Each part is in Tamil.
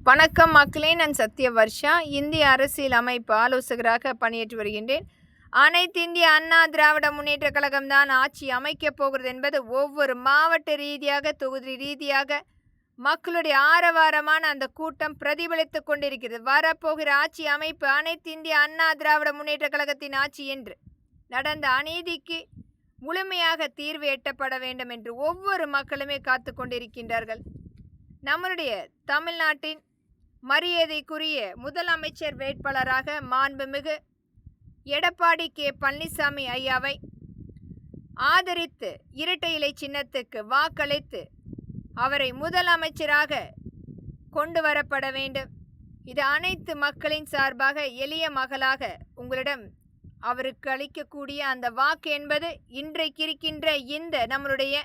வணக்கம் மக்களே, நான் சத்யவர்ஷா. இந்திய அரசியல் அமைப்பு ஆலோசகராக பணியாற்றி வருகின்றேன். அனைத்து இந்திய அண்ணா திராவிட முன்னேற்ற கழகம்தான் ஆட்சி அமைக்கப் போகிறது என்பது ஒவ்வொரு மாவட்ட ரீதியாக, தொகுதி ரீதியாக மக்களுடைய ஆரவாரமான அந்த கூட்டம் பிரதிபலித்து கொண்டிருக்கிறது. வரப்போகிற ஆட்சி அமைப்பு அனைத்து இந்திய அண்ணா திராவிட முன்னேற்ற கழகத்தின் ஆட்சி என்று நடந்த அநீதிக்கு முழுமையாக தீர்வு எட்டப்பட வேண்டும் என்று ஒவ்வொரு மக்களுமே காத்து கொண்டிருக்கின்றார்கள். நம்மளுடைய தமிழ்நாட்டின் மரியாதைக்குரிய முதலமைச்சர் வேட்பாளராக மாண்புமிகு எடப்பாடி கே பழனிசாமி ஐயாவை ஆதரித்து இரட்டை இலை சின்னத்துக்கு வாக்களித்து அவரை முதலமைச்சராக கொண்டு வரப்பட வேண்டும். இது அனைத்து மக்களின் சார்பாக எளிய மகளாக உங்களிடம் அவருக்கு அளிக்கக்கூடிய அந்த வாக்கு என்பது இன்றைக்கு இருக்கின்ற இந்த நம்மளுடைய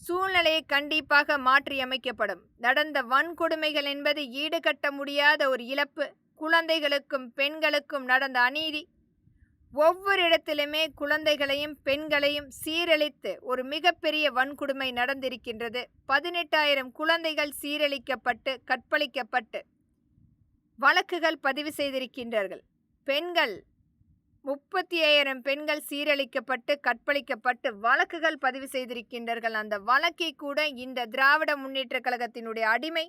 சூழ்நிலையை கண்டிப்பாக மாற்றியமைக்கப்படும். நடந்த வன்கொடுமைகள் என்பது ஈடுகட்ட முடியாத ஒரு இழப்பு. குழந்தைகளுக்கும் பெண்களுக்கும் நடந்த அநீதி ஒவ்வொரு இடத்திலுமே குழந்தைகளையும் பெண்களையும் சீரழித்து ஒரு மிகப்பெரிய வன்கொடுமை நடந்திருக்கின்றது. 18,000 குழந்தைகள் சீரழிக்கப்பட்டு கற்பழிக்கப்பட்டு வழக்குகள் பதிவு செய்திருக்கின்றார்கள். பெண்கள் 35,000 பெண்கள் சீரழிக்கப்பட்டு கற்பழிக்கப்பட்டு வழக்குகள் பதிவு செய்திருக்கின்றார்கள். அந்த வழக்கை கூட இந்த திராவிட முன்னேற்ற கழகத்தினுடைய அடிமை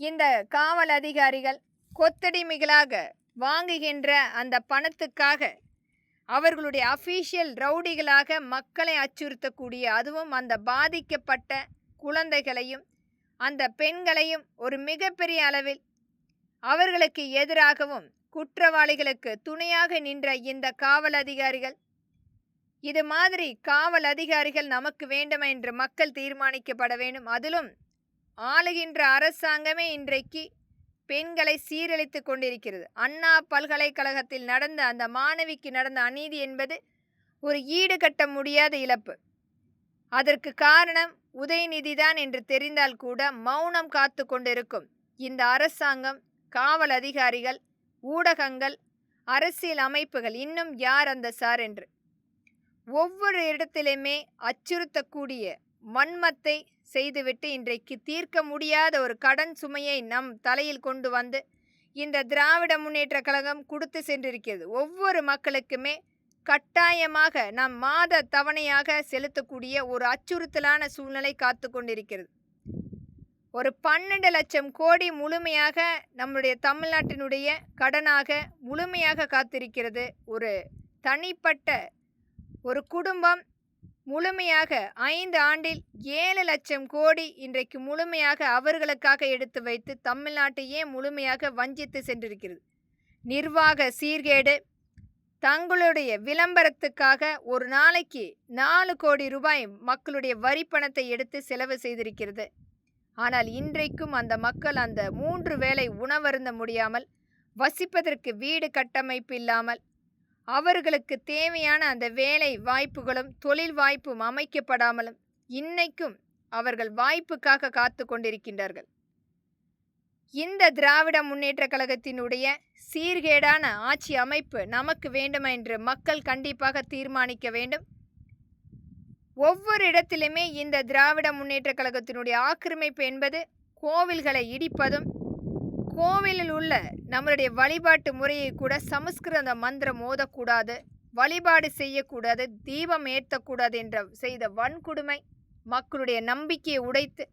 இந்த காவல் அதிகாரிகள் கொத்தடிமைகளாக வாங்குகின்ற அந்த பணத்துக்காக அவர்களுடைய அஃபீஷியல் ரவுடிகளாக மக்களை அச்சுறுத்தக்கூடிய, அதுவும் அந்த பாதிக்கப்பட்ட குழந்தைகளையும் அந்த பெண்களையும் ஒரு மிகப்பெரிய அளவில் அவர்களுக்கு எதிராகவும் குற்றவாளிகளுக்கு துணையாக நின்ற இந்த காவல் அதிகாரிகள், இது மாதிரி காவல் அதிகாரிகள் நமக்கு வேண்டும் என்று மக்கள் தீர்மானிக்கப்பட வேண்டும். அதிலும் ஆளுகின்ற அரசாங்கமே இன்றைக்கு பெண்களை சீரழித்து கொண்டிருக்கிறது. அண்ணா பல்கலைக்கழகத்தில் நடந்த அந்த மாணவிக்கு நடந்த அநீதி என்பது ஒரு ஈடுகட்ட முடியாத இழப்பு. அதற்கு காரணம் உதயநிதிதான் என்று தெரிந்தால் கூட மௌனம் காத்து கொண்டிருக்கும் இந்த அரசாங்கம், காவல் அதிகாரிகள், ஊடகங்கள், அரசியல் அமைப்புகள் இன்னும் யார் அந்த சார் என்று ஒவ்வொரு இடத்திலுமே அச்சுறுத்தக்கூடிய வன்மத்தை செய்துவிட்டு இன்றைக்கு தீர்க்க முடியாத ஒரு கடன் சுமையை நம் தலையில் கொண்டு வந்து இந்த திராவிட முன்னேற்ற கழகம் கொடுத்து சென்றிருக்கிறது. ஒவ்வொரு மக்களுக்குமே கட்டாயமாக நாம் மாத தவணையாக செலுத்தக்கூடிய ஒரு அச்சுறுத்தலான சூழ்நிலை காத்து கொண்டிருக்கிறது. ஒரு 12 லட்சம் கோடி முழுமையாக நம்முடைய தமிழ்நாட்டினுடைய கடனாக முழுமையாக காத்திருக்கிறது. ஒரு தனிப்பட்ட ஒரு குடும்பம் முழுமையாக 5 ஆண்டில் 7 லட்சம் கோடி இன்றைக்கு முழுமையாக அவர்களுக்காக எடுத்து வைத்து தமிழ்நாட்டையே முழுமையாக வஞ்சித்து சென்றிருக்கிறது. நிர்வாக சீர்கேடு, தங்களுடைய விளம்பரத்துக்காக ஒரு நாளைக்கு 4 கோடி ரூபாய் மக்களுடைய வரி பணத்தை எடுத்து செலவு செய்திருக்கிறது. ஆனால் இன்றைக்கும் அந்த மக்கள் அந்த 3 வேளை உணவருந்த முடியாமல், வசிப்பதற்கு வீடு கட்டமைப்பு இல்லாமல், அவர்களுக்கு தேவையான அந்த வேலை வாய்ப்புகளும் தொழில் வாய்ப்பும் அமைக்கப்படாமலும் இன்னைக்கும் அவர்கள் வாய்ப்புக்காக காத்து கொண்டிருக்கின்றார்கள். இந்த திராவிட முன்னேற்ற கழகத்தினுடைய சீர்கேடான ஆட்சி அமைப்பு நமக்கு வேண்டும் என்று மக்கள் கண்டிப்பாக தீர்மானிக்க வேண்டும். ஒவ்வொரு இடத்திலுமே இந்த திராவிட முன்னேற்ற கழகத்தினுடைய ஆக்கிரமிப்பு என்பது கோவில்களை இடிப்பதும், கோவிலில் உள்ள நம்மளுடைய வழிபாட்டு முறையை கூட சமஸ்கிருத மந்திரம் ஓதக்கூடாது, வழிபாடு செய்யக்கூடாது, தீபம் ஏற்றக்கூடாது என்ற செய்த வன்கொடுமை மக்களுடைய நம்பிக்கையை உடைத்து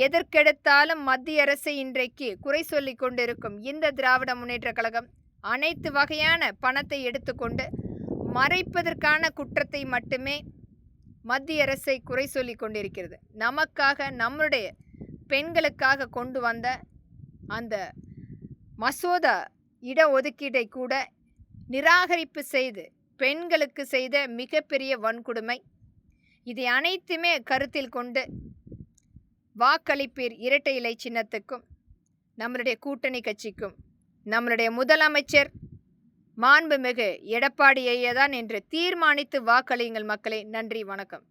எதற்கெடுத்தாலும் மத்திய அரசை இன்றைக்கு குறை சொல்லி கொண்டிருக்கும் இந்த திராவிட முன்னேற்ற கழகம் அனைத்து வகையான பணத்தை எடுத்துக்கொண்டு மறைப்பதற்கான குற்றத்தை மட்டுமே மத்திய அரசை குறை சொல்லி கொண்டிருக்கிறது. நமக்காக, நம்முடைய பெண்களுக்காக கொண்டு வந்த அந்த மசோதா இடஒதுக்கீட்டை கூட நிராகரிப்பு செய்து பெண்களுக்கு செய்த மிகப்பெரிய வன்கொடுமை. இதை அனைத்துமே கருத்தில் கொண்டு வாக்களிப்பீர் இரட்டை இலை சின்னத்துக்கும், நம்மளுடைய கூட்டணி கட்சிக்கும், நம்மளுடைய முதலமைச்சர் மாண்புமிகு எடப்பாடி ஐயா தான் என்று தீர்மானித்து வாக்களியுங்கள் மக்களே. நன்றி, வணக்கம்.